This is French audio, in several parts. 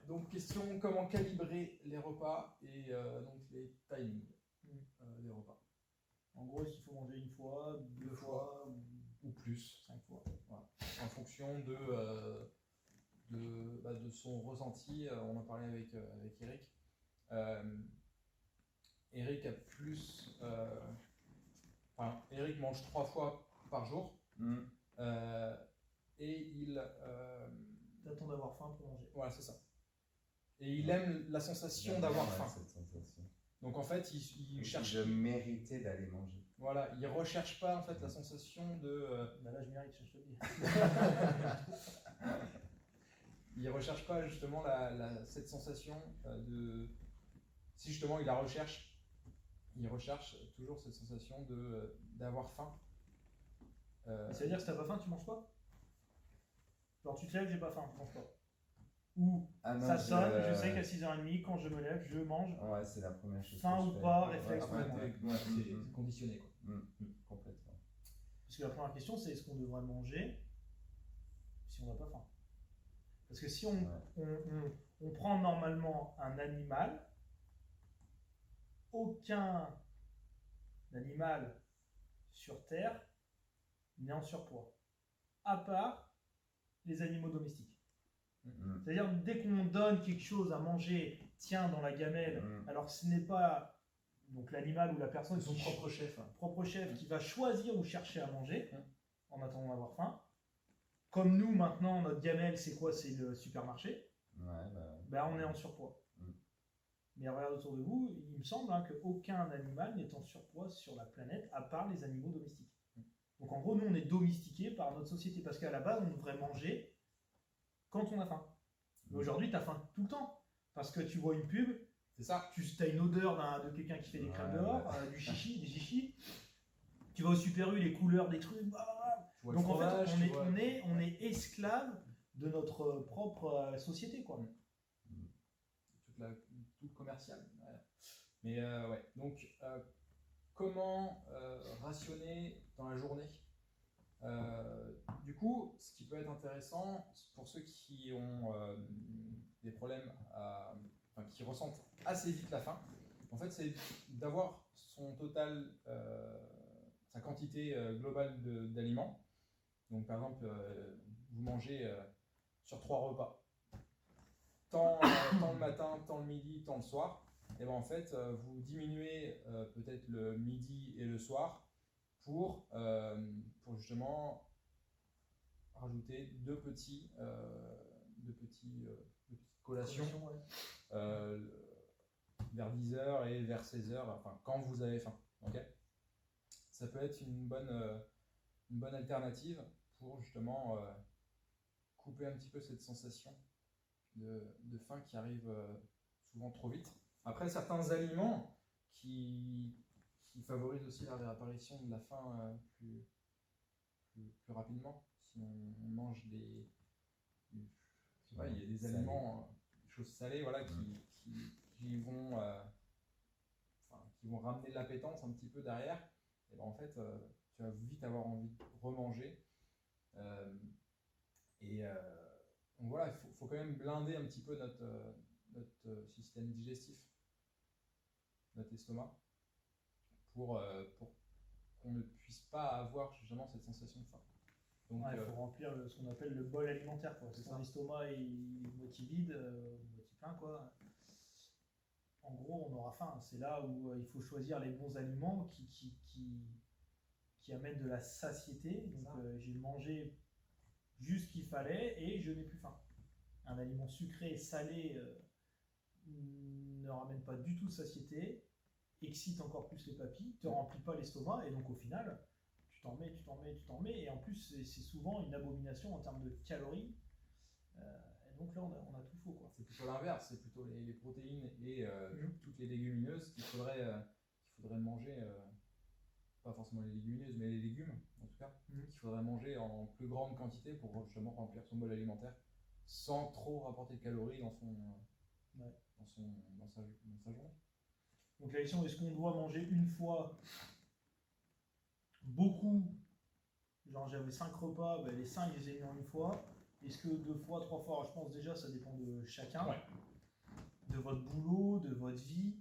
Donc question, comment calibrer les repas et donc les timings des repas. En gros, il faut manger une fois, deux fois ou plus, 5 fois. Voilà. En fonction de son ressenti. On en parlait avec Eric. Eric a plus. Eric mange 3 fois par jour. Et il. T'attends d'avoir faim pour manger. Voilà, c'est ça. Et il aime la sensation d'avoir faim. Cette sensation. Donc en fait, il cherche. Je méritais d'aller manger. Voilà, il recherche pas en fait la sensation de. Là, je mérite, je te le dis. Il recherche pas justement cette sensation de. Si justement il la recherche, il recherche toujours cette sensation d'avoir faim. Ça veut dire que si t'as pas faim, tu manges pas? Genre tu te lèves, j'ai pas faim, je mange pas. Ou ça sonne, je sais qu'à 6h30, quand je me lève, je mange. Ouais, c'est la première chose. Faim ou pas, réflexe. C'est conditionné quoi. Complètement. Parce que la première question, c'est est-ce qu'on devrait manger si on n'a pas faim? Parce que si on prend normalement un animal, aucun animal sur Terre n'est en surpoids, à part les animaux domestiques. C'est-à-dire, dès qu'on donne quelque chose à manger, tiens, dans la gamelle, alors que ce n'est pas donc l'animal ou la personne, son propre chef, qui va choisir ou chercher à manger en attendant d'avoir faim. Comme nous, maintenant, notre gamelle, c'est quoi? C'est le supermarché. On est en surpoids. Mais regarde autour de vous, il me semble qu'aucun animal n'est en surpoids sur la planète, à part les animaux domestiques. Donc en gros, nous, on est domestiqués par notre société, parce qu'à la base, on devrait manger quand on a faim. Mais aujourd'hui, tu as faim tout le temps, parce que tu vois une pub, c'est ça. Tu as une odeur de quelqu'un qui fait des crêpes dehors, des chichis. Tu vas au Super U, les couleurs des trucs. Donc en fait, on est esclave de notre propre société, quoi. Tout commercial. Ouais. Mais ouais. Donc comment rationner dans la journée? Du coup, ce qui peut être intéressant pour ceux qui ont des problèmes, qui ressentent assez vite la faim, en fait, c'est d'avoir son total, sa quantité globale d'aliments. Donc, par exemple, vous mangez sur 3 repas, tant le matin, tant le midi, tant le soir. Et bien en fait, vous diminuez peut-être le midi et le soir pour justement rajouter deux petites collations vers 10h et vers 16h, quand vous avez faim. Okay, ça peut être une bonne alternative pour justement couper un petit peu cette sensation de faim qui arrive souvent trop vite. Après, certains aliments qui favorisent aussi la réapparition de la faim plus rapidement. Si on mange il y a des aliments, des choses salées, voilà, qui vont ramener de l'appétence un petit peu derrière. Et ben en fait, tu vas vite avoir envie de remanger. Donc voilà, il faut quand même blinder un petit peu notre système digestif, notre estomac, pour qu'on ne puisse pas avoir justement cette sensation de faim. Donc, il faut remplir ce qu'on appelle le bol alimentaire, quoi. C'est son estomac est moitié vide, moitié plein, quoi. En gros, on aura faim. C'est là où il faut choisir les bons aliments qui amènent de la satiété. Donc j'ai mangé juste ce qu'il fallait et je n'ai plus faim. Un aliment sucré, salé ne ramène pas du tout de satiété, excite encore plus les papilles, te remplit pas l'estomac et donc au final, tu t'en mets et en plus c'est souvent une abomination en termes de calories. Et donc là on a tout faux, quoi. C'est plutôt l'inverse, c'est plutôt les protéines et toutes les légumineuses qu'il faudrait manger. Pas forcément les légumineuses, mais les légumes, en tout cas, qu'il faudrait manger en plus grande quantité pour justement remplir son bol alimentaire sans trop rapporter de calories dans sa journée. Donc la question, est-ce qu'on doit manger une fois beaucoup Genre j'avais 5 repas, les 5 je les ai mis en une fois. Est-ce que 2 fois, 3 fois, je pense déjà ça dépend de chacun, de votre boulot, de votre vie.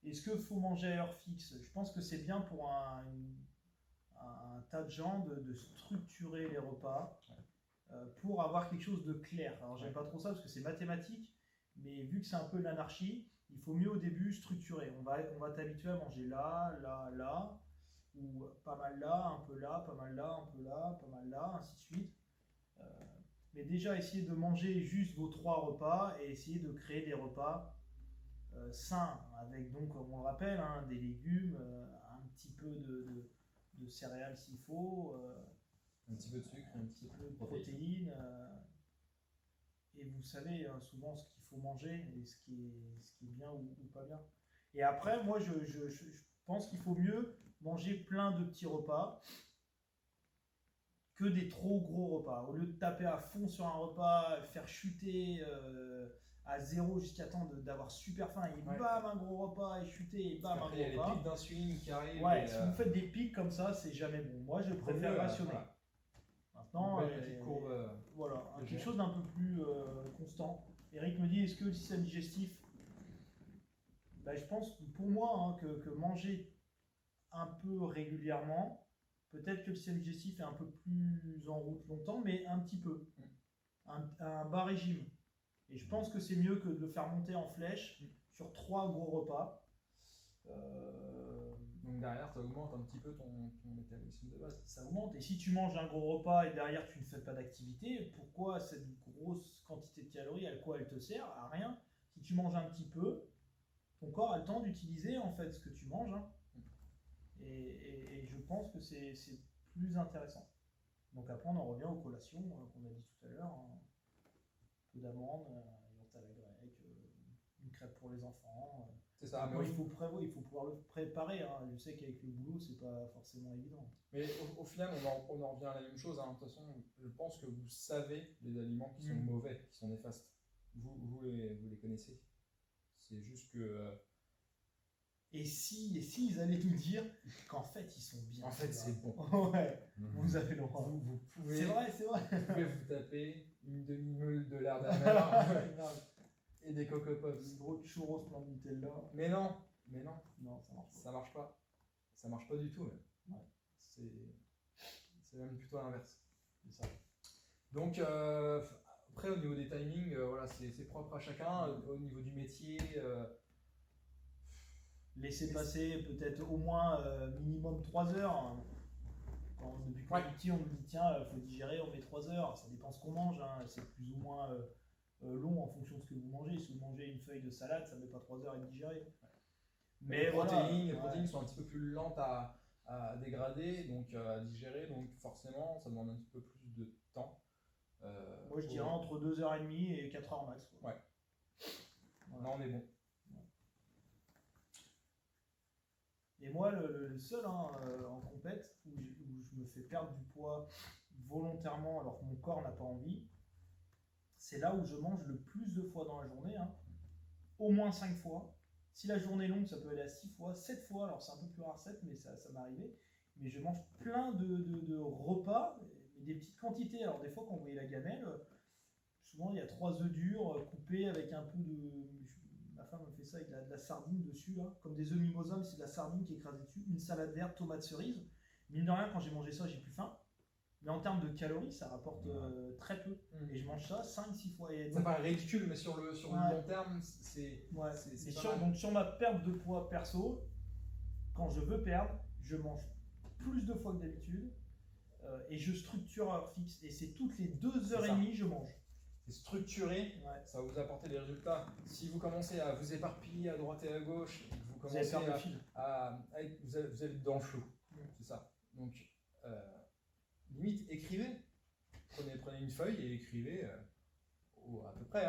Est-ce qu'il faut manger à heure fixe? Je pense que c'est bien pour un tas de gens de structurer les repas pour avoir quelque chose de clair. Alors j'aime pas trop ça parce que c'est mathématique, mais vu que c'est un peu l'anarchie, il faut mieux au début structurer. On va t'habituer à manger là, là, là, ou pas mal là, un peu là, pas mal là, un peu là, pas mal là, ainsi de suite. Mais déjà essayer de manger juste vos 3 repas et essayer de créer des repas sains, avec donc, comme on le rappelle, des légumes, un petit peu de céréales s'il faut, un petit peu de sucre, un petit peu de protéines. Et vous savez souvent ce qu'il faut manger et ce qui est bien ou pas bien. Et après, moi, je pense qu'il faut mieux manger plein de petits repas que des trop gros repas. Au lieu de taper à fond sur un repas, faire chuter à 0 jusqu'à temps d'avoir super faim et bam, un gros repas et chuter et bam, un gros repas. Il y a les pics d'insuline qui arrivent. Ouais, si vous faites des pics comme ça, c'est jamais bon. Moi, je préfère rationner. Voilà. Maintenant, courbe, quelque chose d'un peu plus constant. Eric me dit, est-ce que le système digestif, je pense pour moi que manger un peu régulièrement, peut-être que le système digestif est un peu plus en route longtemps, mais un petit peu. Un bas régime. Et je pense que c'est mieux que de le faire monter en flèche sur 3 gros repas. Donc derrière, ça augmente un petit peu ton métabolisme de base. Ça augmente. Et si tu manges un gros repas et derrière tu ne fais pas d'activité, pourquoi cette grosse quantité de calories, à quoi elle te sert? À rien. Si tu manges un petit peu, ton corps a le temps d'utiliser en fait ce que tu manges. Et je pense que c'est plus intéressant. Donc après on en revient aux collations qu'on a dit tout à l'heure. Un peu d'amandes, yaourt à la grecque, une crêpe pour les enfants. C'est ça. Mais il faut pouvoir le préparer. Je sais qu'avec le boulot, c'est pas forcément évident. Mais au final, on en revient à la même chose. De toute façon, je pense que vous savez les aliments qui sont mauvais, qui sont néfastes. Vous les connaissez. C'est juste que. Et si ils allaient nous dire qu'en fait ils sont bien. En fait, c'est bon. Ouais, vous avez le droit. Vous pouvez. C'est vrai. Vous pouvez vous taper une demi-meule de l'air d'amer et des Coco Pops. Une grosse churros plein de Nutella. Mais non. Non, ça marche pas. Ça marche pas du tout, même. Ouais. C'est même plutôt l'inverse. C'est ça. Donc, après, au niveau des timings, c'est propre à chacun. Au niveau du métier. Laisser passer peut-être au moins minimum 3 heures. Depuis qu'on est petit, on nous dit tiens, il faut digérer, on met 3 heures. Ça dépend ce qu'on mange. C'est plus ou moins long en fonction de ce que vous mangez. Si vous mangez une feuille de salade, ça ne met pas 3 heures à digérer. Mais les protéines sont un petit peu plus lentes à dégrader, donc à digérer, donc forcément ça demande un petit peu plus de temps. Moi je dirais entre 2h30 et 4h max. Quoi. Ouais. Voilà. Là on est bon. Et moi le seul en compète où je me fais perdre du poids volontairement alors que mon corps n'a pas envie, c'est là où je mange le plus de fois dans la journée, au moins 5 fois. Si la journée est longue, ça peut aller à 6 fois, 7 fois, alors c'est un peu plus rare 7, mais ça m'est arrivé. Mais je mange plein de repas, des petites quantités. Alors des fois, quand vous voyez la gamelle, souvent il y a 3 œufs durs coupés avec un peu de... Ma femme me fait ça avec de la sardine dessus, là, comme des œufs mimosa, mais c'est de la sardine qui est écrasée dessus, une salade verte, tomate cerise. Mine de rien, quand j'ai mangé ça, j'ai plus faim. Mais en termes de calories, ça rapporte très peu. Et je mange ça 5-6 fois. Et donc, ça paraît ridicule, mais sur le long terme, c'est donc sur ma perte de poids perso, quand je veux perdre, je mange plus de fois que d'habitude et je structure à heure fixe. Et c'est toutes les 2h30 je mange. C'est structuré, ça va vous apporter des résultats. Si vous commencez à vous éparpiller à droite et à gauche, vous commencez vous allez dans le flou. C'est ça. Donc, limite, écrivez. Prenez une feuille et écrivez à peu près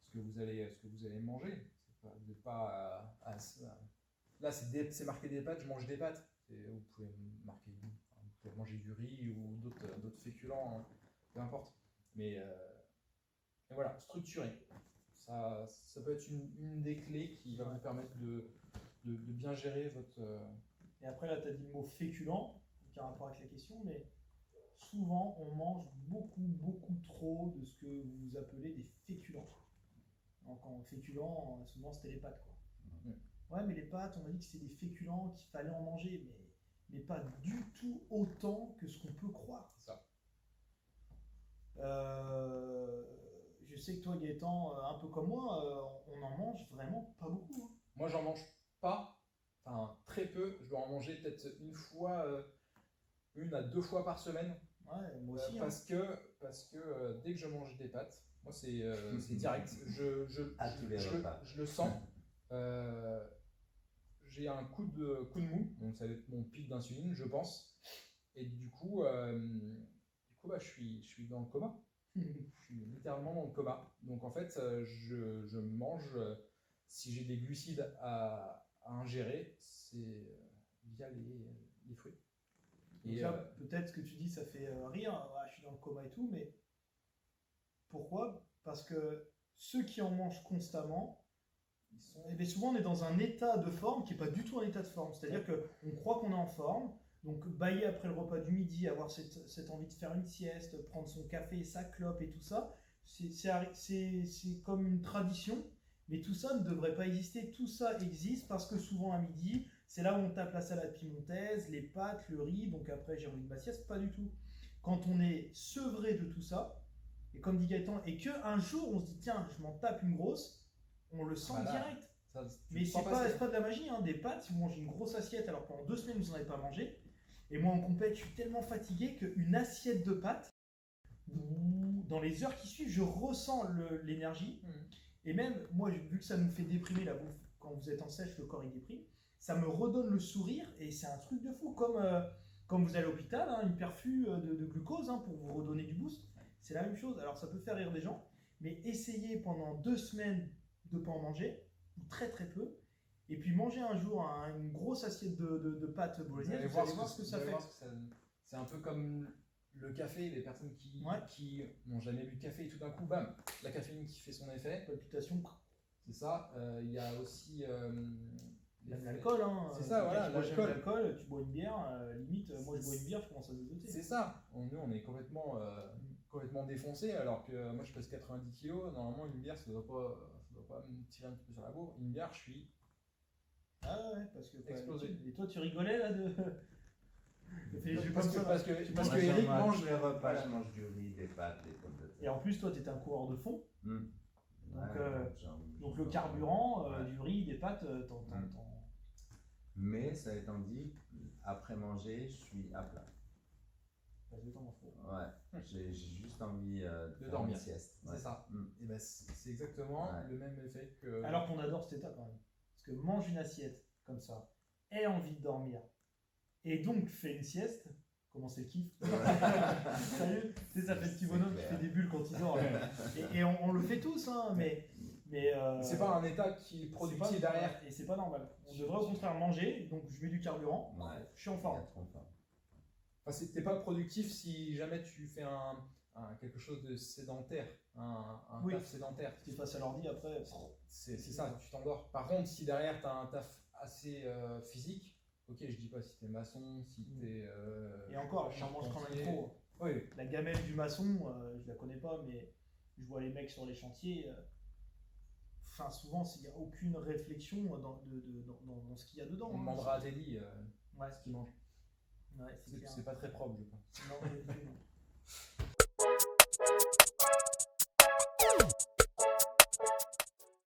ce que vous allez manger. Vous n'êtes pas là, c'est marqué des pâtes, je mange des pâtes. Vous pouvez manger du riz ou d'autres féculents, peu importe. Mais voilà, structurer. Ça peut être une des clés qui va vous permettre de bien gérer votre. Et après, là, tu as dit le mot féculent, qui a un rapport avec la question, mais souvent on mange beaucoup trop de ce que vous appelez des féculents. Donc en féculents, souvent c'était les pâtes quoi. Ouais, mais les pâtes, on m'a dit que c'était des féculents, qu'il fallait en manger, mais pas du tout autant que ce qu'on peut croire. C'est ça. Je sais que toi, Gaëtan, un peu comme moi, on en mange vraiment pas beaucoup. Hein. Moi, j'en mange pas, enfin très peu. Je dois en manger peut-être une fois, 1 à 2 fois par semaine. Ouais, moi aussi. Parce que dès que je mange des pâtes, moi c'est direct. Je le sens. J'ai un coup de mou, donc ça va être mon pic d'insuline, je pense. Et du coup, bah, je suis dans le coma. Je suis littéralement dans le coma. Donc en fait, je mange, si j'ai des glucides à ingérer, c'est via les fruits. Et peut-être ce que tu dis, ça fait rire, ah, je suis dans le coma et tout, mais pourquoi? Parce que ceux qui en mangent constamment, souvent on est dans un état de forme qui n'est pas du tout un état de forme. C'est-à-dire qu'on croit qu'on est en forme, donc bailler après le repas du midi, avoir cette envie de faire une sieste, prendre son café, sa clope et tout ça, c'est comme une tradition, mais tout ça ne devrait pas exister. Tout ça existe parce que souvent à midi, c'est là où on tape la salade piémontaise, les pâtes, le riz, donc après j'ai envie de ma sieste, pas du tout. Quand on est sevré de tout ça, et comme dit Gaëtan, et qu'un jour on se dit tiens, je m'en tape une grosse, on le sent direct. Mais c'est pas de la magie, hein. Des pâtes, si vous mangez une grosse assiette alors pendant 2 semaines vous n'en avez pas mangé, et moi en compète je suis tellement fatigué qu'une assiette de pâtes, dans les heures qui suivent, je ressens l'énergie. Et même, moi, vu que ça nous fait déprimer la bouffe, quand vous êtes en sèche, le corps il déprime, ça me redonne le sourire et c'est un truc de fou. Comme vous allez à l'hôpital, hein, une perfus de glucose hein, pour vous redonner du boost, c'est la même chose. Alors ça peut faire rire des gens, mais essayez pendant 2 semaines de ne pas en manger, ou très très peu, et puis manger un jour une grosse assiette de pâtes bolognaises, vous allez voir ce que ça fait. C'est un peu comme le café, les personnes qui n'ont jamais bu de café et tout d'un coup, bam, la caféine qui fait son effet. Palpitation. C'est ça. Il y a aussi l'alcool. Hein. C'est ça, voilà. L'alcool, tu bois une bière, limite, moi je bois une bière, je commence à dégoûter. C'est ça. Nous, on est complètement défoncé, alors que moi je pèse 90 kg. Normalement, une bière, ça doit pas me tirer un petit peu sur la bourre. Une bière, je suis. Ah ouais, parce que. Explosé. Et toi, tu rigolais là de. Parce que Eric mange les repas, je mange du riz, des pâtes, des pommes de terre. Et en plus, toi, tu étais un coureur de fond. Donc le ouais, carburant, du riz, des pâtes, Mais ça étant dit, après manger, je suis à plat. Ouais, j'ai juste envie de dormir. Une sieste. C'est ça. Et ben, c'est exactement le même effet que. Alors qu'on adore cet état quand même. Parce que mange une assiette comme ça, aie envie de dormir, et donc fais une sieste. Comment c'est le kiff? Sérieux, tu sais, ça fait le petit bonhomme qui fait des bulles quand il dort. Et on le fait tous, hein, mais c'est pas un état qui est productif derrière. Et c'est pas normal. On devrait au contraire manger, donc je mets du carburant, je suis en forme. Enfin, t'es pas productif si jamais tu fais quelque chose de sédentaire, un taf sédentaire. Si tu es face à l'ordi après. C'est ça, tu t'endors. Par contre, si derrière tu as un taf assez physique, ok, je dis pas si t'es maçon, si t'es. Et encore, j'en mange quand même trop. Oui. La gamelle du maçon, je la connais pas, mais je vois les mecs sur les chantiers. Enfin, souvent, il n'y a aucune réflexion dans ce qu'il y a dedans. On demandera à Teddy ce qu'il mange. Ouais, c'est pas très propre, je pense. Non,